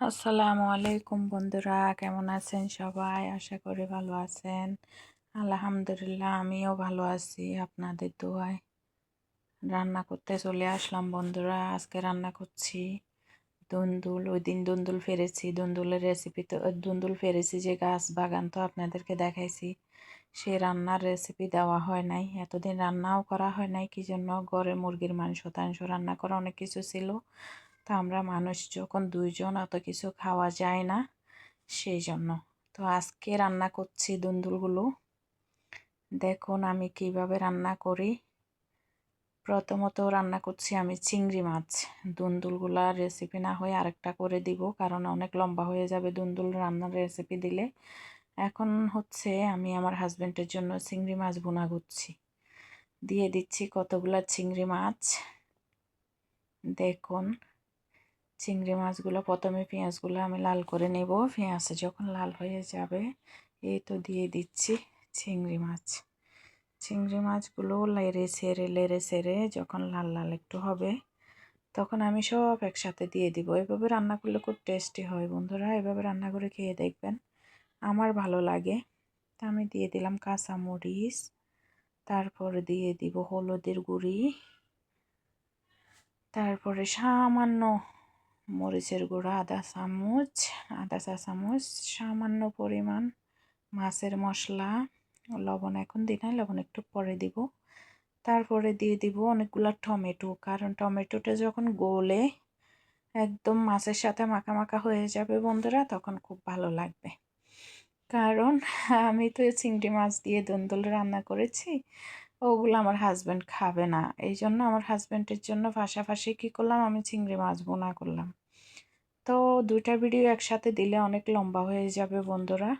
আসসালামু আলাইকুম বন্ধুরা, কেমন আছেন সবাই? আশা করি ভালো আছেন। আলহামদুলিল্লাহ, আমিও ভালো আছি আপনাদের দোয়ায়। রান্না করতে চলে আসলাম বন্ধুরা। আজকে রান্না করছি দুন্দুল। ওই দিন দুন্দুল ফেরেছি, দুন্দুলের রেসিপি তো দুন্দুল ফেরেছি যে গাছ বাগান তো আপনাদেরকে দেখাইছি। সে রান্নার রেসিপি দেওয়া হয় নাই, এতদিন রান্নাও করা হয় নাই। কি জন্য? ঘরে মুরগির মাংস টাংস রান্না করা অনেক কিছু ছিল। তো আমরা মানুষ যখন দুইজন, অত কিছু খাওয়া যায় না, সেই জন্য। তো আজকে রান্না করছি দুন্দুলগুলো। দেখুন আমি কিভাবে রান্না করি। প্রথমত রান্না করছি আমি চিংড়ি মাছ। দুন্দুলগুলা রেসিপি না হয়ে আরেকটা করে দিব, কারণ অনেক লম্বা হয়ে যাবে দুন্দুল রান্নার রেসিপি দিলে। এখন হচ্ছে আমি আমার হাজব্যান্ডের জন্য চিংড়ি মাছ ভুনা করছি। দিয়ে দিচ্ছি কতগুলা চিংড়ি মাছ। দেখুন চিংড়ি মাছগুলো প্রথমে পেঁয়াজগুলো আমি লাল করে নেব। পেঁয়াজ যখন লাল হয়ে যাবে, এই তো দিয়ে দিচ্ছি চিংড়ি মাছ। চিংড়ি মাছগুলো লেড়ে ছেড়ে যখন লাল লাল একটু হবে, তখন আমি সব একসাথে দিয়ে দিব। এভাবে রান্না করলে খুব টেস্টি হয় বন্ধুরা, এভাবে রান্না করে খেয়ে দেখবেন, আমার ভালো লাগে। তা আমি দিয়ে দিলাম কাঁচামরিচ, তারপরে দিয়ে দিব হলুদের গুঁড়ি, তারপরে সামান্য মরিচের গুঁড়া আধা চা চামচ, সামান্য পরিমাণ মাছের মশলা, লবণ এখন দিই নাই, লবণ একটু পরে দিব। তারপরে দিয়ে দিব অনেকগুলো টমেটো, কারণ টমেটোটা যখন গলে একদম মাছের সাথে মাখা মাখা হয়ে যাবে বন্ধুরা, তখন খুব ভালো লাগবে। কারণ আমি তো চিংড়ি মাছ দিয়ে দুন্দুল রান্না করেছি, ওগুলো আমার হাজব্যান্ড খাবে না। এই জন্য আমার হাজব্যান্ডের জন্য পাশাপাশি কী করলাম, আমি চিংড়ি মাছ বোনা করলাম। তো দুইটা ভিডিও একসাথে দিলে অনেক লম্বা হয়ে যাবে বন্ধুরা।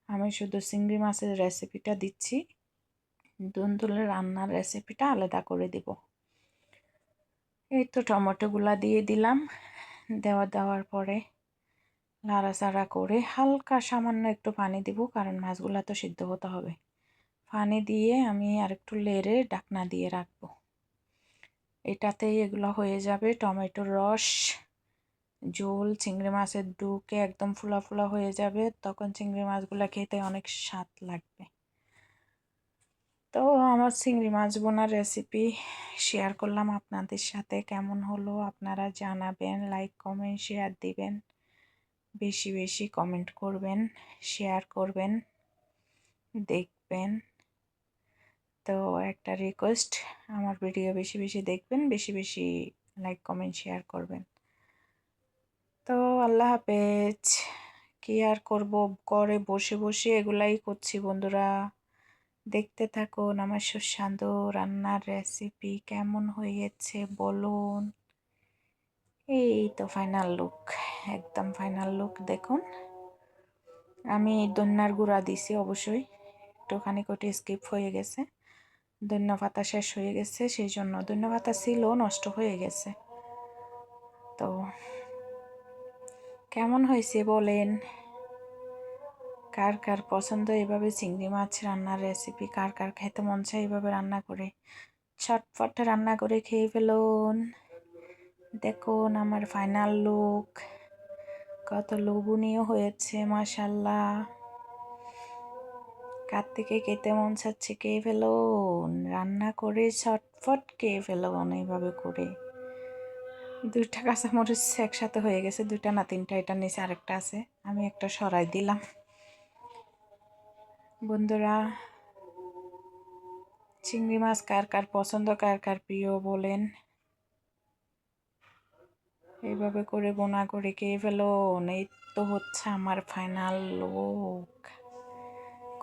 আমি শুধু চিংড়ি মাছের রেসিপিটা দিচ্ছি, দুন্দুলের রান্নার রেসিপিটা আলাদা করে দিব। এই তো টমেটোগুলা দিয়ে দিলাম। দেওয়ার পরে নাড়াচাড়া করে হালকা সামান্য একটু পানি দিব, কারণ মাছগুলা তো সিদ্ধ হতে হবে। পানি দিয়ে আমি আরেকটু লেড়ে ঢাকনা দিয়ে রাখবো। এটাতেই এগুলো হয়ে যাবে। টমেটোর রস ঝোল চিংড়ি মাছের ঢুকে একদম ফুলা ফুলা হয়ে যাবে, তখন চিংড়ি মাছগুলো খেতে অনেক স্বাদ লাগবে। তো আমার চিংড়ি মাছ বোনার রেসিপি শেয়ার করলাম আপনাদের সাথে। কেমন হলো আপনারা জানাবেন, লাইক কমেন্ট শেয়ার দিবেন, বেশি বেশি কমেন্ট করবেন, শেয়ার করবেন, দেখবেন। তো একটা রিকোয়েস্ট, আমার ভিডিও বেশি বেশি দেখবেন, বেশি বেশি লাইক কমেন্ট শেয়ার করবেন। তো আল্লাহ হাফেজ। কি আর করব, করে বসে বসে এগুলাই করছি বন্ধুরা। দেখতে থাকুন আমার সুস্বাদু রান্নার রেসিপি কেমন হয়েছে বলুন। এই তো ফাইনাল লুক, একদম ফাইনাল লুক। দেখুন আমি ধনিয়ার গুঁড়া দিছি, অবশ্যই একটুখানি কোটি স্কিপ হয়ে গেছে। ধনিয়া পাতা শেষ হয়ে গেছে, সেই জন্য ধনিয়া পাতা ছিল, নষ্ট হয়ে গেছে। তো কেমন হয়েছে বলেন, কার কার পছন্দ এভাবে চিংড়ি মাছ রান্নার রেসিপি, কার কার খেতে মন চায় এভাবে রান্না করে, ছটফট রান্না করে খেয়ে ফেলুন। দেখুন আমার ফাইনাল লুক কত লোভনীয় হয়েছে, মাশাল্লাহ। কার থেকে খেতে মন চাচ্ছে খেয়ে ফেলুন, রান্না করে ছটফট খেয়ে ফেলুন এইভাবে করে। দুইটা কাঁচামরিচ একসাথে হয়ে গেছে, দুইটা না তিনটা, এটা নিচে আরেকটা আছে, আমি একটা সরাই দিলাম। বন্ধুরা চিংড়ি মাছ কার কার পছন্দ, কার কার প্রিয় বলেন। এইভাবে করে বোনা করে খেয়ে ফেলুন। এই তো হচ্ছে আমার ফাইনাল লুক,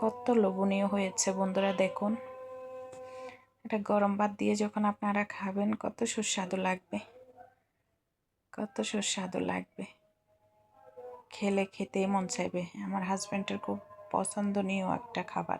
কত লোভনীয় হয়েছে বন্ধুরা। দেখুন এটা গরম ভাত দিয়ে যখন আপনারা খাবেন, কত সুস্বাদু লাগবে, কত সুস্বাদু লাগবে। খেলে খেতেই মন চাইবে। আমার হাজব্যান্ডের খুব পছন্দনীয় একটা খাবার।